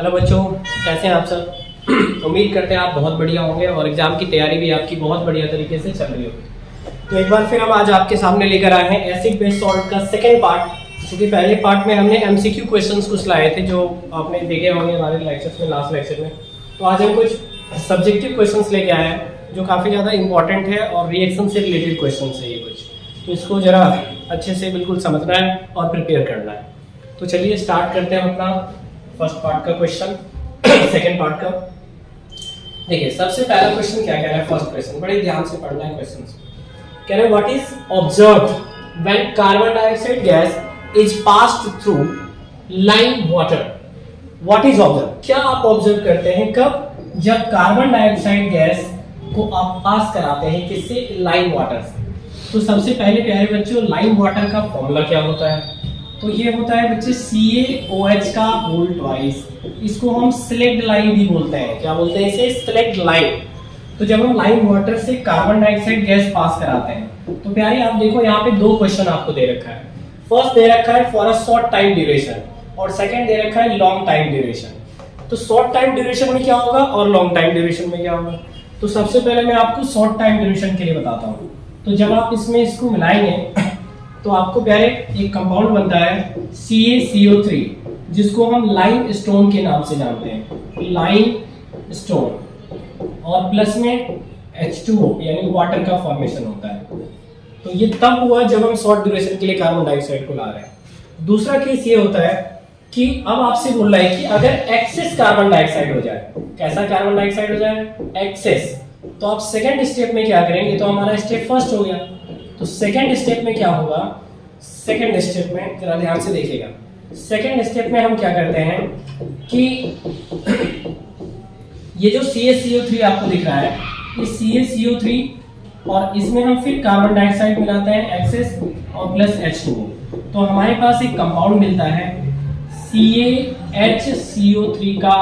Hello बच्चों, कैसे हैं आप सब। उम्मीद करते हैं आप बहुत बढ़िया होंगे और एग्जाम की तैयारी भी आपकी बहुत बढ़िया तरीके से चल रही होगी। तो एक बार फिर हम आज आपके सामने लेकर आए हैं एसिड बेस सॉल्ट का सेकंड पार्ट। क्योंकि पहले पार्ट में हमने एमसीक्यू क्वेश्चंस कुछ लाए थे जो आपने देखे होंगे हमारे लेक्चर्स में, लास्ट लेक्चर में। तो आज हम कुछ सब्जेक्टिव क्वेश्चंस लेके आए हैं जो काफ़ी ज़्यादा इंपॉर्टेंट है और रिएक्शन से रिलेटेड क्वेश्चन है ये कुछ। तो इसको ज़रा अच्छे से बिल्कुल समझना है और प्रिपेयर करना है। तो चलिए स्टार्ट करते हैं अपना फर्स्ट पार्ट का क्वेश्चन, सेकंड पार्ट का। देखिए सबसे पहला क्वेश्चन क्या कह रहा है, फर्स्ट क्वेश्चन बड़े ध्यान से पढ़ना है क्वेश्चन। कह रहे हैं what is observed when carbon dioxide gas is passed through lime water. What is observe, क्या आप ऑब्जर्व करते हैं कब, जब कार्बन डाइऑक्साइड गैस को आप पास कराते हैं किससे, लाइम वाटर से। तो सबसे पहले प्यारे बच्चों लाइम वाटर का फॉर्मूला क्या होता है, तो ये होता है बच्चे CaOH का होल ट्वाइस। इसको हम सिलेक्ट लाइन भी बोलते हैं, क्या बोलते हैं इसे, सिलेक्ट लाइन। तो जब हम लाइम वाटर से कार्बन डाइऑक्साइड गैस पास कराते हैं तो प्यारे आप देखो यहाँ पे दो क्वेश्चन आपको दे रखा है। फर्स्ट दे रखा है for a short time duration और सेकंड दे रखा है लॉन्ग टाइम ड्यूरेशन। तो शॉर्ट टाइम ड्यूरेशन में क्या होगा और लॉन्ग टाइम ड्यूरेशन में क्या होगा। तो सबसे पहले मैं आपको शॉर्ट टाइम ड्यूरेशन के लिए बताता हूँ। तो जब आप इसमें इसको मिलाएंगे तो आपको प्यारे एक कंपाउंड बनता है CaCO3 जिसको हम लाइम स्टोन के नाम से जानते हैं, लाइम स्टोन, और प्लस में H2O यानी वाटर का फॉर्मेशन होता है। तो ये तब हुआ जब हम शॉर्ट ड्यूरेशन के लिए कार्बन डाइऑक्साइड को ला रहे हैं। दूसरा केस ये होता है कि अब आपसे बोल रहा है कि अगर एक्सेस कार्बन डाइऑक्साइड हो जाए, कैसा कार्बन डाइऑक्साइड हो जाए, एक्सेस, तो आप सेकेंड स्टेप में क्या करेंगे। तो हमारा स्टेप फर्स्ट हो गया, तो सेकेंड स्टेप में क्या होगा, सेकेंड स्टेप में जरा ध्यान से देखिएगा। सेकेंड स्टेप में हम क्या करते हैं कि ये जो CaCO3 आपको दिख रहा है, ये CaCO3 और इसमें हम फिर कार्बन डाइऑक्साइड मिलाते हैं एक्सेस और प्लस H2O। तो हमारे पास एक कंपाउंड मिलता है CaHCO3 का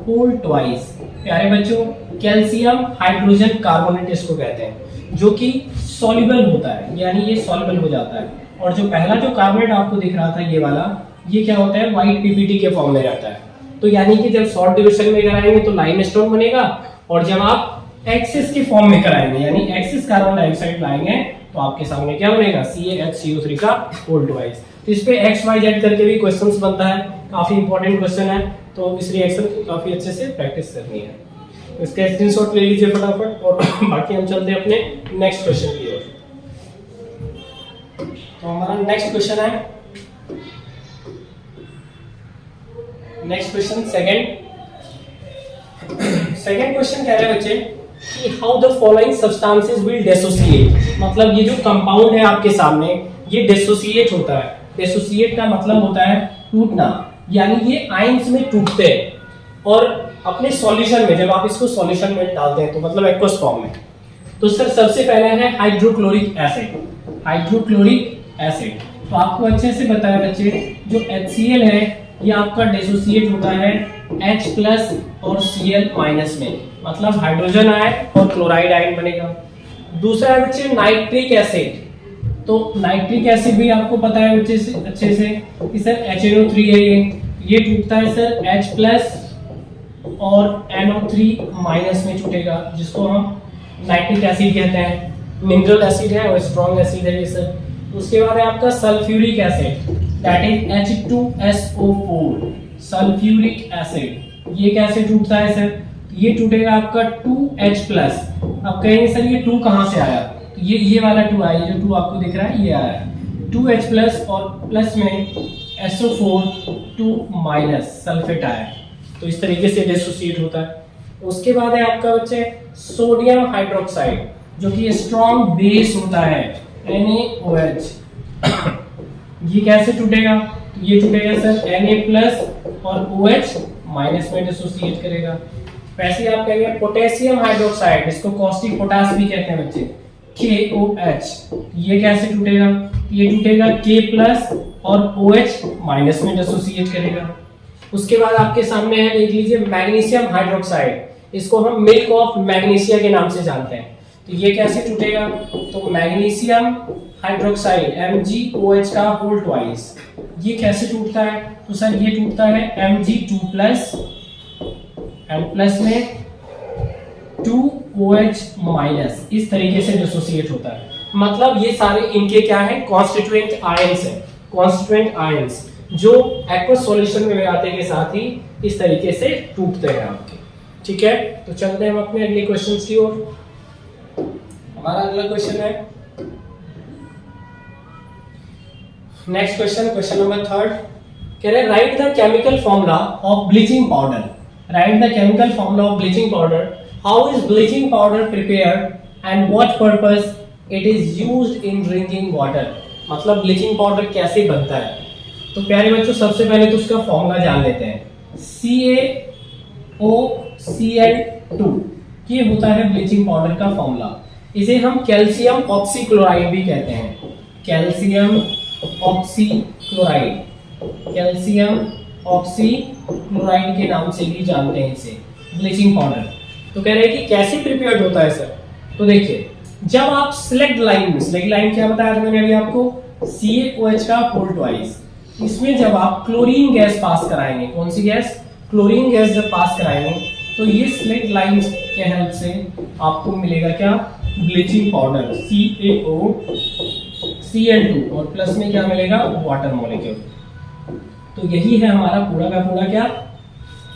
होल ट्वाइस। प्यारे बच्चों कैल्शियम हाइड्रोजन कार्बोनेट इसको कहते हैं, जो कि सॉल्युबल होता है, यानी ये सॉल्युबल हो जाता है। और जो पहला जो कार्बोनेट आपको दिख रहा था ये वाला, ये क्या होता है, व्हाइट PPT के फॉर्म में रहता है। तो यानी कि जब शॉर्ट ड्यूरेशन में कराएंगे तो लाइमस्टोन बनेगा, और जब आप एक्सेस के फॉर्म में कराएंगे यानी एक्सेस कार्बन डाइऑक्साइड लाएंगे तो आपके सामने क्या बनेगा, CaHCO3 का होल ट्वाइस। तो इस पे XYZ करके भी क्वेश्चंस बनता है, काफी इंपॉर्टेंट क्वेश्चन है। तो इस रिएक्शन को काफी अच्छे से प्रैक्टिस करनी है। इसका स्क्रीनशॉट ले लीजिए फटाफट और बाकी हम चलते हैं अपने नेक्स्ट क्वेश्चन की ओर। तो हमारा नेक्स्ट क्वेश्चन है, नेक्स्ट क्वेश्चन सेकंड क्वेश्चन कह रहे हैं बच्चे कि how the following substances will dissociate. मतलब ये जो कंपाउंड है आपके सामने ये डिसोसिएट होता है। डिसोसिएट का मतलब होता है टूटना, यानी ये आयंस में टूटते हैं और अपने सॉल्यूशन में, जब आप इसको सॉल्यूशन में डालते हैं तो मतलब एक्वस फॉर्म में। तो सर सबसे पहले है हाइड्रोक्लोरिक एसिड। हाइड्रोक्लोरिक एसिड तो आपको अच्छे से बताया बच्चे, जो HCl है ये आपका डिसोसिएट होता है H+ और Cl- में, मतलब हाइड्रोजन आयन और क्लोराइड आयन बनेगा। दूसरा है बच्चे नाइट्रिक एसिड। तो नाइट्रिक एसिड भी आपको पता है बच्चे से अच्छे से कि सर HNO3 है, ये टूटता है सर H+ और NO3- में छूटेगा, जिसको हम नाइट्रिक एसिड कहते हैं। मिनरल एसिड है और स्ट्रॉन्ग एसिड है ये सर। उसके बाद है आपका sulphuric acid, that is H2SO4। Sulphuric acid ये कैसे टूटता है सर, ये टूटेगा आपका 2H+। अब कहेंगे सर ये 2 कहां से आया, तो ये वाला 2 आया, जो 2 आपको दिख रहा है ये आया 2H+ और प्लस में SO4 2- सल्फेट आया। तो इस तरीके से डिसोसिएट होता है। उसके बाद है आपका बच्चे सोडियम हाइड्रोक्साइड, जो कि स्ट्रॉन्ग बेस होता है NaOH। ये कैसे टूटेगा, ये टूटेगा सर Na+ और OH- में डिसोसिएट करेगा। वैसे आप कहेंगे पोटेशियम हाइड्रोक्साइड, इसको कॉस्टिक पोटास भी कहते हैं बच्चे, KOH। ये कैसे टूटेगा, ये टूटेगा K+ और OH- में डिसोसिएट करेगा। उसके बाद आपके सामने है, देख लीजिए मैग्नीशियम हाइड्रोक्साइड, इसको हम मिल्क ऑफ मैग्नीशिया के नाम से जानते हैं। तो ये कैसे टूटेगा, तो मैग्नीशियम हाइड्रोक्साइड MgOH का होल ट्वाइस, ये कैसे टूटता है, तो सर ये टूटता है Mg2+ एंड प्लस में 2OH माइनस, इस तरीके से डिसोसिएट होता है। मतलब ये सारे इनके क्या है, कॉन्स्टिट्यूएंट आयंस है, कॉन्स्टिट्यूएंट आयंस जो एक्वस सॉल्यूशन में मिलाते के साथ ही इस तरीके से टूटते हैं आपके। ठीक है, तो चलते हैं हम अपने अगले क्वेश्चंस की ओर। हमारा अगला क्वेश्चन है नेक्स्ट क्वेश्चन, क्वेश्चन नंबर 3 कह रहे right the chemical formula of bleaching powder. Right the chemical formula of bleaching powder, how is bleaching powder prepared and what purpose it is used in drinking water. मतलब bleaching powder कैसे बनता है। तो प्यारे बच्चों सबसे पहले तो उसका फॉर्मूला जान लेते हैं। CaOCl2 ये होता है ब्लीचिंग पाउडर का फॉर्मूला। इसे हम कैल्शियम ऑक्सीक्लोराइड भी कहते हैं, कैल्शियम ऑक्सीक्लोराइड, कैल्शियम ऑक्सीक्लोराइड के नाम से भी जानते हैं इसे, ब्लीचिंग पाउडर। तो कह रहे हैं कि कैसे प्रिपेयर्ड होता है सर। तो देखिए जब आप सिलेक्ट लाइन क्या बताया था मैंने अभी आपको, CaOH का होल ट्वाइस, इसमें जब आप क्लोरीन गैस पास कराएंगे, कौन सी गैस, क्लोरीन गैस जब पास कराएंगे तो ये सिलेक्ट लाइन के हेल्प से आपको मिलेगा क्या, ब्लीचिंग पाउडर CaOCl2 और प्लस में क्या मिलेगा, वाटर मॉलिक्यूल। तो यही है हमारा पूरा का पूरा क्या,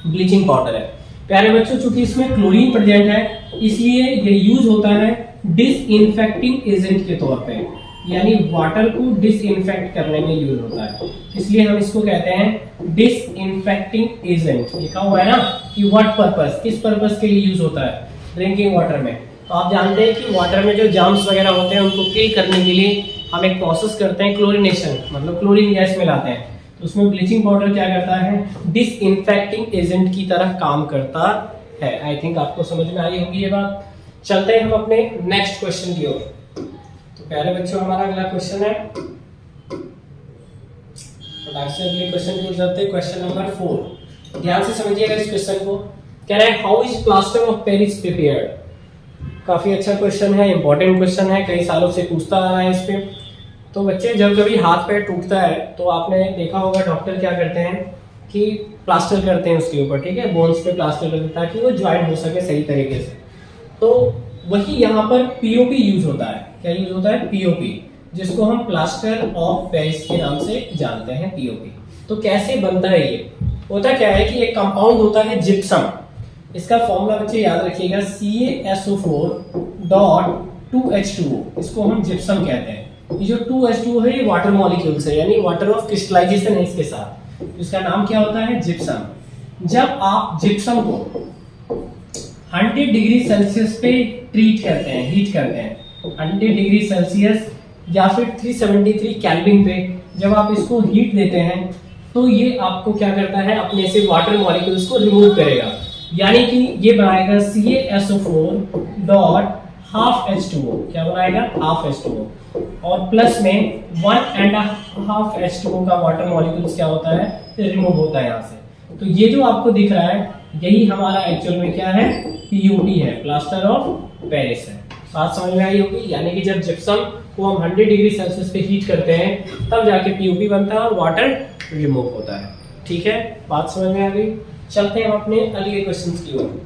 ब्लीचिंग पाउडर है। प्यारे बच्चों चूंकि इसमें क्लोरीन प्रेजेंट है इसलिए ये यूज होता है डिसइंफेक्टिंग एजेंट के तौर पे, यानी वाटर को डिसइंफेक्ट करने में यूज होता है, इसलिए हम इसको कहते हैं डिसइंफेक्टिंग एजेंट। लिखा हुआ है ना कि व्हाट पर्पस, किस पर्पस के लिए यूज होता है ड्रिंकिंग वाटर में। तो आप जानते हैं कि वाटर में जो जर्म्स वगैरह होते हैं उनको किल करने के लिए हम एक प्रोसेस करते हैं क्लोरीनेशन, मतलब क्लोरीन गैस मिलाते हैं। तो उसमें ब्लीचिंग पाउडर क्या करता है, डिसइंफेक्टिंग एजेंट की तरह काम करता है। आई थिंक आपको समझ में आई होगी ये बात। चलते हैं हम अपने नेक्स्ट क्वेश्चन की ओर। तो प्यारे बच्चों हमारा अगला क्वेश्चन है, अगले क्वेश्चन की ओर चलते हैं। क्वेश्चन नंबर 4, ध्यान से समझिएगा इस क्वेश्चन को। कह रहा है how is plaster of Paris prepared. काफी अच्छा क्वेश्चन है, इंपॉर्टेंट क्वेश्चन है, कई सालों से पूछता आ रहा है इस पे। तो बच्चे जब कभी हाथ पैर टूटता है तो आपने देखा होगा डॉक्टर क्या करते हैं कि प्लास्टर करते हैं उसके ऊपर, ठीक है, बोन्स पे प्लास्टर करते हैं ताकि वो ज्वाइन हो सके सही तरीके से। तो वही यहाँ पर पीओपी यूज होता है। क्या यूज होता है, पीओपी, जिसको हम प्लास्टर ऑफ पेरिस के नाम से जानते हैं, पीओपी। तो कैसे बनता है ये, होता क्या है कि एक कंपाउंड होता है जिप्सम, इसका फॉर्मूला बच्चे याद रखिएगा CaSO4.2H2O, इसको हम जिप्सम कहते हैं। ये जो 2H2O है ये वाटर मॉलिक्यूल्स है, यानी वाटर ऑफ क्रिस्टलाइजेशन है इसके साथ, इसका नाम क्या होता है, जिप्सम। जब आप जिप्सम को 100 डिग्री सेल्सियस पे ट्रीट करते हैं, हीट करते हैं 100 डिग्री सेल्सियस या फिर 373 केल्विन पे जब आप इसको हीट देते हैं तो ये आपको क्या करता है, अपने से वाटर मॉलिक्यूल्स को रिमूव करेगा, यानी कि ये बनाएगा CaSO4.12H2O। क्या बनाएगा, हाफ H2O, और प्लस में 1.5 H2O का वाटर मॉलिक्यूल्स क्या होता है, रिमूव होता है यहाँ से। तो ये जो आपको दिख रहा है यही हमारा एक्चुअल में क्या है, पीओपी है, प्लास्टर ऑफ पेरिस है। बात समझ में आई होगी, यानी कि जब जिप्सम को हम 100 डिग्री सेल्सियस पे हीट करते हैं तब जाके पीओपी बनता है और वाटर रिमूव होता है। ठीक है, बात समझ में आ गई। चलते हैं हम अपने अगले क्वेश्चंस की ओर।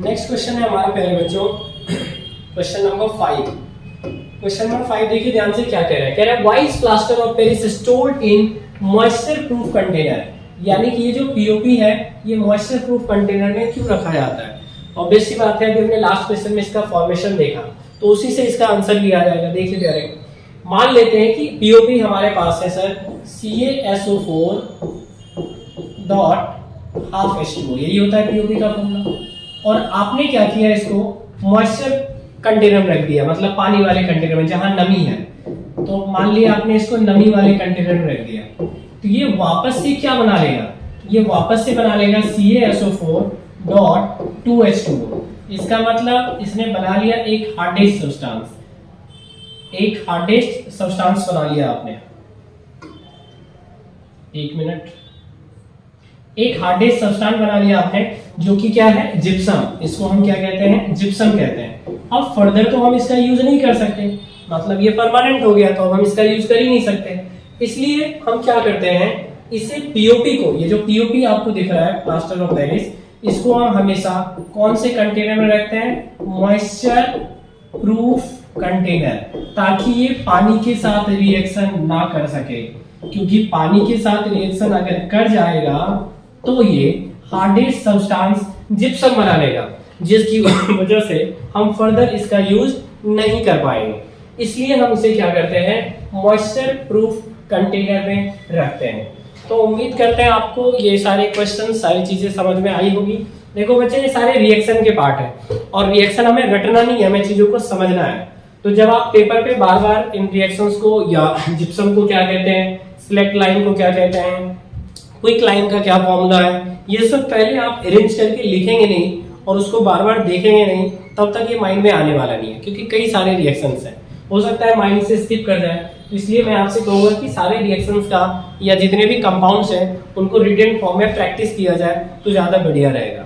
नेक्स्ट क्वेश्चन है हमारा प्यारे बच्चों, क्वेश्चन नंबर 5। क्वेश्चन नंबर 5 देखिए ध्यान से क्या कह रहा है, कह रहा है why is plaster of Paris stored in moisture proof container. यानी कि ये जो पीओपी है ये मॉइस्चर प्रूफ कंटेनर में क्यों रखा जाता है। ऑब्वियस सी बात है, अभी हमने लास्ट क्वेश्चन में इसका फॉर्मेशन देखा तो उसी से इसका आंसर लिया जाएगा। देखिए डायरेक्ट मान लेते हैं कि पीओपी हमारे पास है सर CaSO4.12H2O, यही होता है पीओपी का फॉर्मूला। और आपने क्या किया, इसको मॉइस्चर कंटेनर में रख दिया, मतलब पानी वाले कंटेनर में जहां नमी है। तो मान लिया आपने इसको नमी वाले कंटेनर में रख दिया, तो ये वापस से क्या बना लेगा, ये वापस से बना लेगा CaSO4.2H2O। इसका मतलब इसने बना लिया एक हार्डेस्ट सब्सटेंस, एक हार्डेस्ट सब्सटेंस बना लिया आपने। एक मिनट, एक हार्डेस्ट सब्सटेंस बना लिया आपने जो कि क्या है, जिप्सम। इसको हम क्या कहते हैं, जिप्सम कहते हैं। अब फर्दर तो हम इसका यूज नहीं कर सकते, मतलब ये परमानेंट हो गया तो अब हम इसका यूज कर ही नहीं सकते। इसलिए हम क्या करते हैं, इसे पीओपी को, ये जो पीओपी आपको दिख रहा है प्लास्टर ऑफ पेरिस, इसको हम हमेशा कौन से कंटेनर में रखते हैं? मॉइस्चर प्रूफ कंटेनर, ताकि ये पानी के साथ रिएक्शन ना कर सके, क्योंकि पानी के साथ रिएक्शन अगर कर जाएगा तो ये हार्डेस्ट सब्सटेंस जिप्सम बना लेगा, जिसकी वजह से हम फर्दर इसका यूज नहीं कर पाएंगे। इसलिए हम इसे क्या करते हैं? मॉइस्चर प्रूफ कंटेनर में रखते हैं। तो उम्मीद करते हैं आपको ये सारे क्वेश्चन, सारी चीजें समझ में आई होगी। देखो बच्चे, ये सारे रिएक्शन के पार्ट है और रिएक्शन हमें रटना नहीं है, हमें चीजों को समझना है। तो जब आप पेपर पे बार बार इन रिएक्शंस को या जिप्सम को क्या कहते हैं, सिलेक्ट लाइन को क्या कहते हैं, क्विक लाइन का क्या फॉर्मूला है, ये सब पहले आप अरेंज करके लिखेंगे नहीं और उसको बार बार देखेंगे नहीं, तब तक ये माइंड में आने वाला नहीं है, क्योंकि कई सारे रिएक्शंस हैं, हो सकता है माइंड से स्किप कर जाए। तो इसलिए मैं आपसे कहूंगा कि सारे रिएक्शंस का या जितने भी कंपाउंड्स हैं उनको रिटन फॉर्म में प्रैक्टिस किया जाए तो ज्यादा बढ़िया रहेगा।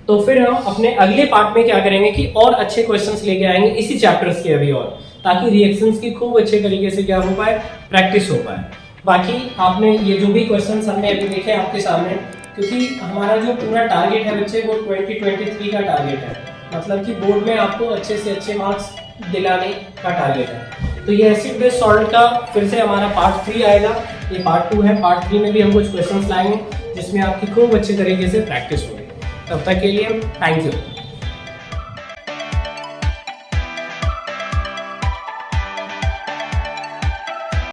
तो फिर हम अपने अगले पार्ट में क्या करेंगे कि और अच्छे क्वेश्चंस लेके आएंगे इसी चैप्टर्स के अभी, और ताकि रिएक्शंस की खूब अच्छे तरीके से क्या हो पाए, प्रैक्टिस हो पाए। बाकी आपने ये जो भी क्वेश्चंस हमने अभी देखे आपके सामने, क्योंकि हमारा जो पूरा टारगेट है बच्चे वो 2023 का टारगेट है, मतलब कि बोर्ड में आपको अच्छे से अच्छे मार्क्स दिलाने का टारगेट है। तो ये एसिड बेस सॉल्ट का फिर से हमारा पार्ट 3 आएगा, ये पार्ट 2 है। पार्ट 3 में भी हम कुछ क्वेश्चंस लाएंगे जिसमें आपकी खूब अच्छे तरीके से प्रैक्टिस होगी। तब तक के लिए थैंक यू।